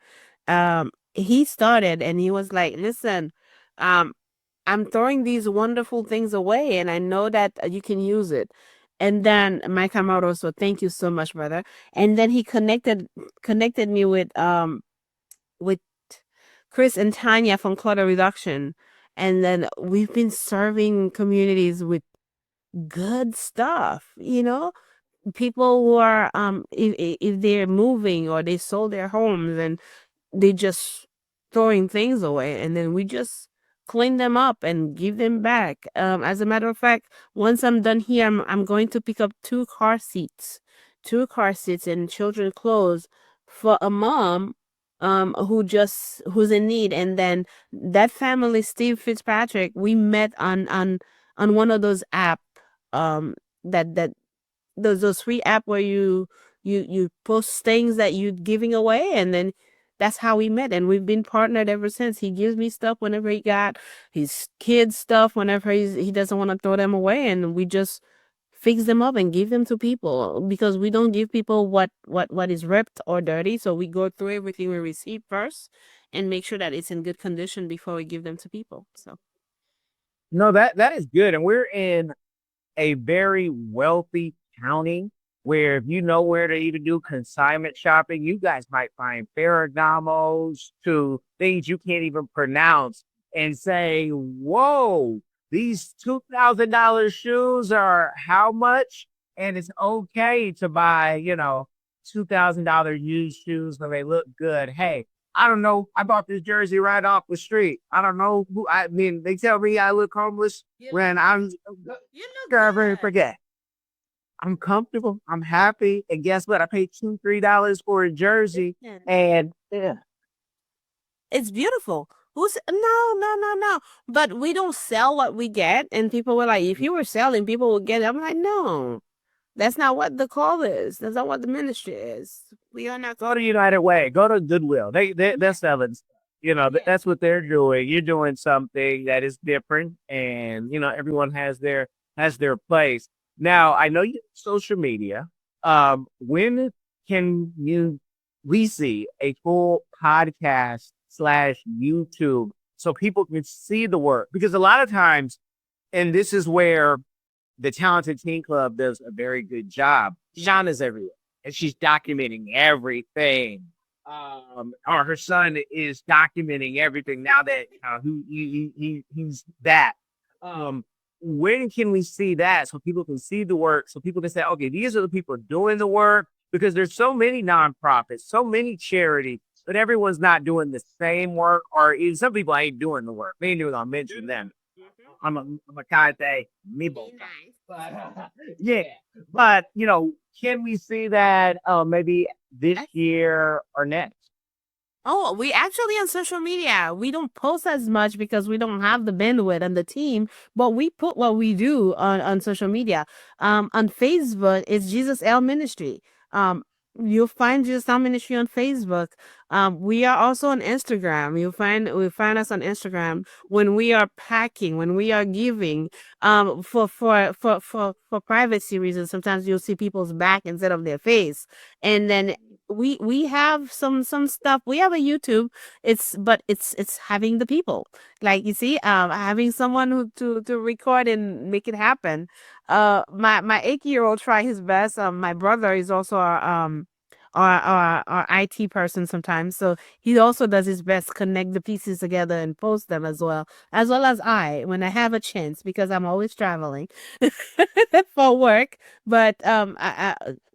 he started and he was like, listen, I'm throwing these wonderful things away, and I know that you can use it. And then Mike Amato, so thank you so much, brother. And then he connected me with Chris and Tanya from Clutter Reduction. And then we've been serving communities with good stuff, people who are if they're moving or they sold their homes and they just throwing things away, and then we just clean them up and give them back. As a matter of fact, once I'm done here, I'm going to pick up two car seats and children clothes for a mom who's in need. And then that family, Steve Fitzpatrick, we met on one of those app that those free app where you post things that you giving away, and then that's how we met, and we've been partnered ever since. He gives me stuff whenever he got his kids stuff, whenever he doesn't want to throw them away, and we just fix them up and give them to people, because we don't give people what is ripped or dirty. So we go through everything we receive first and make sure that it's in good condition before we give them to people. So No, that is good. And we're in a very wealthy county where if you know where to even do consignment shopping, you guys might find Ferragamos to things you can't even pronounce and say, whoa, these $2,000 shoes are how much? And it's okay to buy, $2,000 used shoes when they look good. Hey, I don't know. I bought this jersey right off the street. I don't know who. I mean, they tell me I look homeless when I'm. you look Never good. forget. I'm comfortable. I'm happy. And guess what? I paid $2-3 for a jersey, Listen, and yeah, it's beautiful. No. But we don't sell what we get, and people were like, if you were selling, people would get it. I'm like, no, that's not what the call is. That's not what the ministry is. We are not. go to United Way. Go to Goodwill. They're selling stuff. Yeah. That's what they're doing. You're doing something that is different, and everyone has their place. Now, I know you use social media. When can we see a full podcast / YouTube so people can see the work? Because a lot of times, and this is where the Talented Teen Club does a very good job. Jana's everywhere, and she's documenting everything. Or her son is documenting everything now that he's that. Um, when can we see that so people can see the work, so people can say, okay, these are the people doing the work? Because there's so many nonprofits, so many charities, but everyone's not doing the same work, or even some people ain't doing the work. Me and you gonna mention them. I'm a kite me both. But yeah, but can we see that maybe this year or next? Oh, we actually on social media, we don't post as much because we don't have the bandwidth and the team, but we put what we do on social media. On Facebook, it's Jesus L Ministry. You'll find Jesus L Ministry on Facebook. We are also on Instagram. You'll find us on Instagram when we are packing, when we are giving. For privacy reasons, sometimes you'll see people's back instead of their face, and then we have some stuff. We have a YouTube. It's having the people, like, you see, having someone to record and make it happen. My 8-year-old try his best. My brother is also our IT person sometimes, so he also does his best connect the pieces together and post them, as well as I, when I have a chance, because I'm always traveling for work. But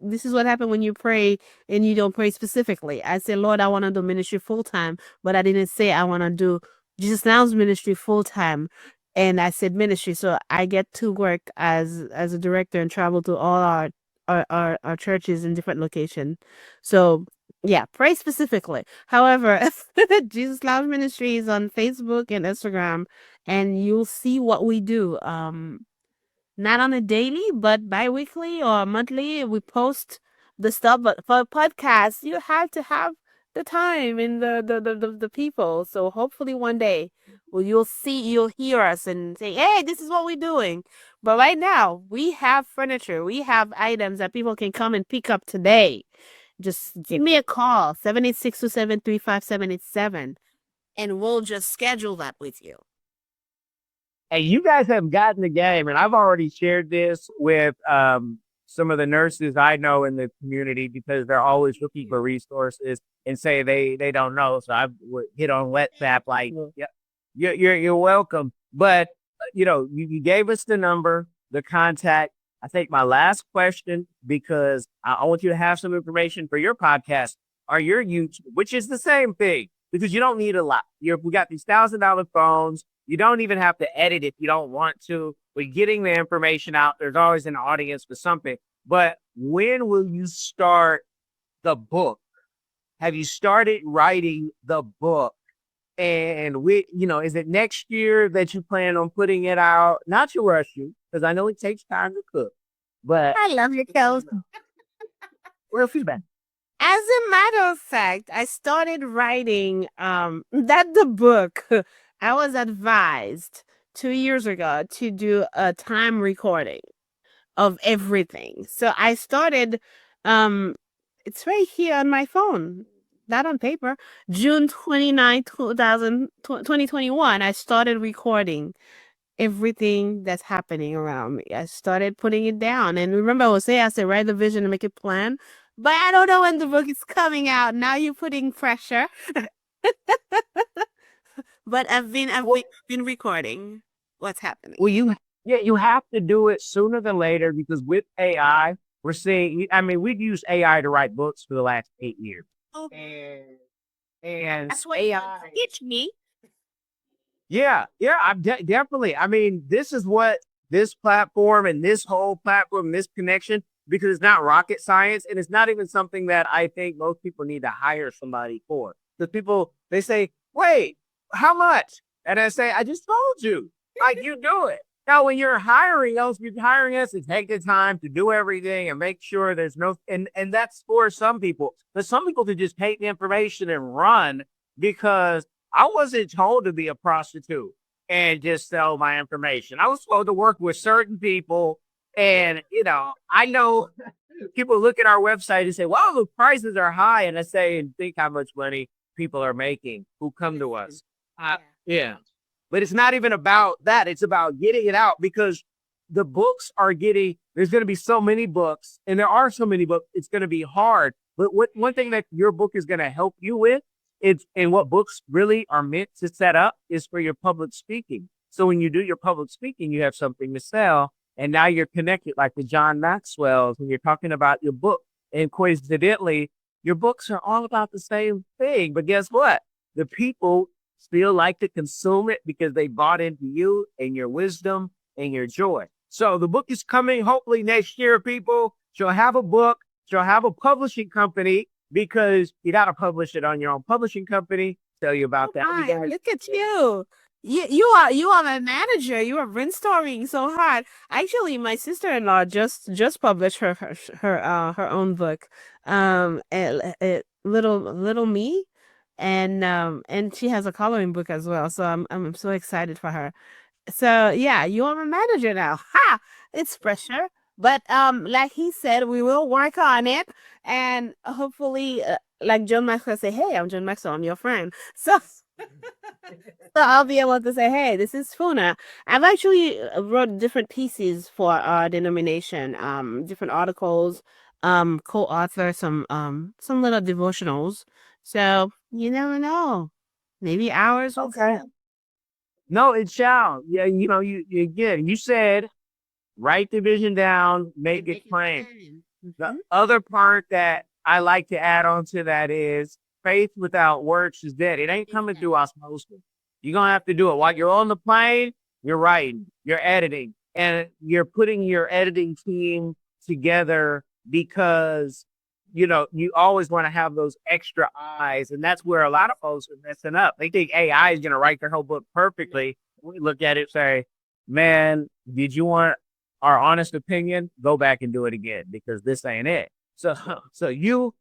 this is what happened when you pray and you don't pray specifically. I say, Lord, I want to do ministry full time, but I didn't say I want to do Jesus Now's ministry full time. And I said ministry, so I get to work as a director and travel to all our churches in different locations. So yeah, pray specifically. However, Jesus Lounge Ministry is on Facebook and Instagram, and you'll see what we do. Not on a daily, but bi-weekly or monthly, we post the stuff. But for a podcast, you have to have the time and the people. So hopefully one day, well, you'll hear us and say, hey, this is what we're doing. But right now, we have furniture, we have items that people can come and pick up today. Just give me a call, 786-273-5787, and we'll just schedule that with you. And you guys have gotten the game, and I've already shared this with some of the nurses I know in the community, because they're always looking for resources and say they don't know. So I would hit on WhatsApp like, yeah, you're welcome. But you gave us the number, the contact. I think my last question, because I want you to have some information for your podcast or your YouTube, which is the same thing, because you don't need a lot. We got these $1,000 phones. You don't even have to edit if you don't want to. We're getting the information out. There's always an audience for something. But when will you start the book? Have you started writing the book? And is it next year that you plan on putting it out? Not to rush you, because I know it takes time to cook. But I love your Kels. real feedback. As a matter of fact, I started writing that the book. I was advised 2 years ago to do a time recording of everything. So I started it's right here on my phone, not on paper. June 29th, 2021, I started recording everything that's happening around me. I started putting it down. And remember, I said, write the vision and make a plan. But I don't know when the book is coming out. Now you're putting pressure. But I've been recording what's happening. Well, you have to do it sooner than later, because with AI, we're seeing, we've used AI to write books for the last 8 years. Oh, And that's what AI, teach me. yeah, I'm definitely. This is what this platform and this whole platform, this connection, because it's not rocket science, and it's not even something that I think most people need to hire somebody for. The people, they say, wait, how much? And I say, I just told you, like, you do it. Now, when you're hiring us to take the time to do everything and make sure there's no, and that's for some people, but some people can just take the information and run, because I wasn't told to be a prostitute and just sell my information. I was told to work with certain people. And, I know people look at our website and say, wow, the prices are high. And I say, think how much money people are making who come to us. Yeah. But it's not even about that. It's about getting it out, because the books there's going to be so many books, and there are so many books. It's going to be hard. But one thing that your book is going to help you with, and what books really are meant to set up, is for your public speaking. So when you do your public speaking, you have something to sell. And now you're connected, like the John Maxwell's, when you're talking about your book. And coincidentally, your books are all about the same thing. But guess what? The people still like to consume it because they bought into you and your wisdom and your joy. So the book is coming hopefully next year, people. She'll have a book. She'll have a publishing company, because you got to publish it on your own publishing company. Tell you about that. Hi, look at you. You are my manager. You are brainstorming so hard. Actually, my sister-in-law just published her own book, little me, and she has a coloring book as well. So I'm so excited for her. So yeah, you are my manager now. Ha! It's pressure, but like he said, we will work on it, and hopefully, like John Maxwell say, hey, I'm John Maxwell, I'm your friend. So. So I'll be able to say, hey, this is Founa. I've actually wrote different pieces for our denomination, different articles, co-author some little devotionals. So you never know. Maybe ours will Okay. sell. No, it shall. Yeah, you said, write the vision down, make it plain. The other part that I like to add on to that is, faith without works is dead. It ain't coming through osmosis. You're going to have to do it. While you're on the plane, you're writing, you're editing, and you're putting your editing team together, because, you always want to have those extra eyes. And that's where a lot of folks are messing up. They think AI is going to write their whole book perfectly. We look at it and say, man, did you want our honest opinion? Go back and do it again, because this ain't it. So you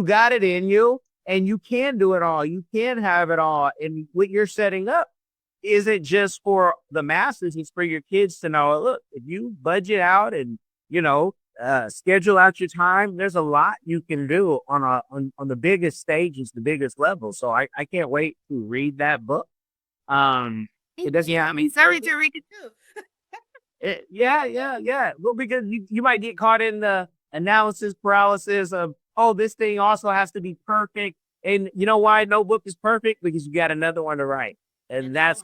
got it in you. And you can do it all. You can have it all. And what you're setting up isn't just for the masses. It's for your kids to know, look, if you budget out and, schedule out your time, there's a lot you can do on the biggest stages, the biggest level. So I can't wait to read that book. It doesn't, Sorry to read it too. yeah. Well, because you might get caught in the analysis paralysis of, oh, this thing also has to be perfect. And you know why no book is perfect? Because you got another one to write. And then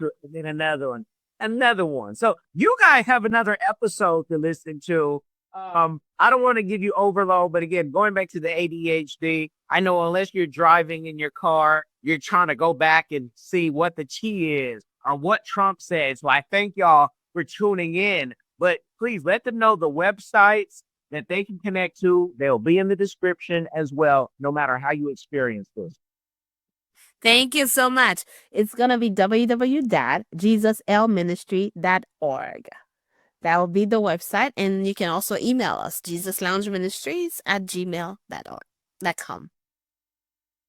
another one. So you guys have another episode to listen to. I don't want to give you overload, but again, going back to the ADHD, I know unless you're driving in your car, you're trying to go back and see what the key is. are what Trump said. So I thank y'all for tuning in. But please let them know the websites that they can connect to. They'll be in the description as well, no matter how you experience this. Thank you so much. It's going to be www.jesuslministry.org. That will be the website. And you can also email us, jesusloungeministries@gmail.com.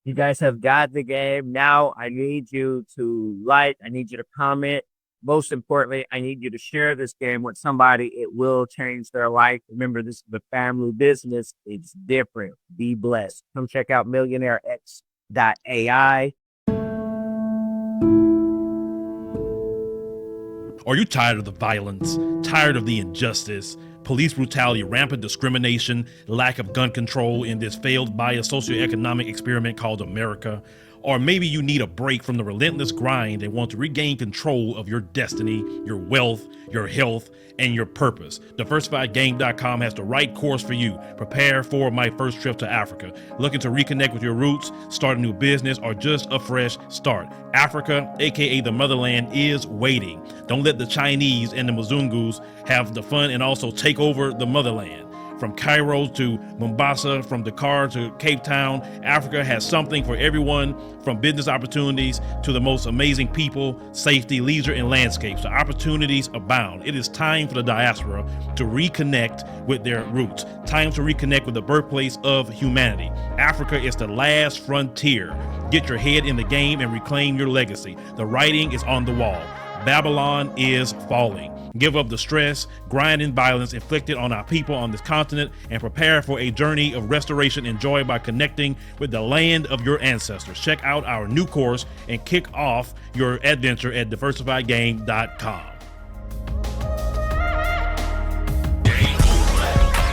You guys have got the game. Now I need you to like, I need you to comment. Most importantly, I need you to share this game with somebody. It will change their life. Remember, this is the family business. It's different. Be blessed. Come check out millionairex.ai. Are you tired of the violence, tired of the injustice, police brutality, rampant discrimination, lack of gun control in this failed bio-socioeconomic experiment called America? Or maybe you need a break from the relentless grind and want to regain control of your destiny, your wealth, your health, and your purpose. DiversifiedGame.com has the right course for you. Prepare for my first trip to Africa. Looking to reconnect with your roots, start a new business, or just a fresh start. Africa, aka the motherland, is waiting. Don't let the Chinese and the Mzungus have the fun and also take over the motherland. From Cairo to Mombasa, from Dakar to Cape Town, Africa has something for everyone, from business opportunities to the most amazing people, safety, leisure, and landscapes. The opportunities abound. It is time for the diaspora to reconnect with their roots. Time to reconnect with the birthplace of humanity. Africa is the last frontier. Get your head in the game and reclaim your legacy. The writing is on the wall. Babylon is falling. Give up the stress, grind, and violence inflicted on our people on this continent and prepare for a journey of restoration and joy by connecting with the land of your ancestors. Check out our new course and kick off your adventure at DiversifiedGame.com.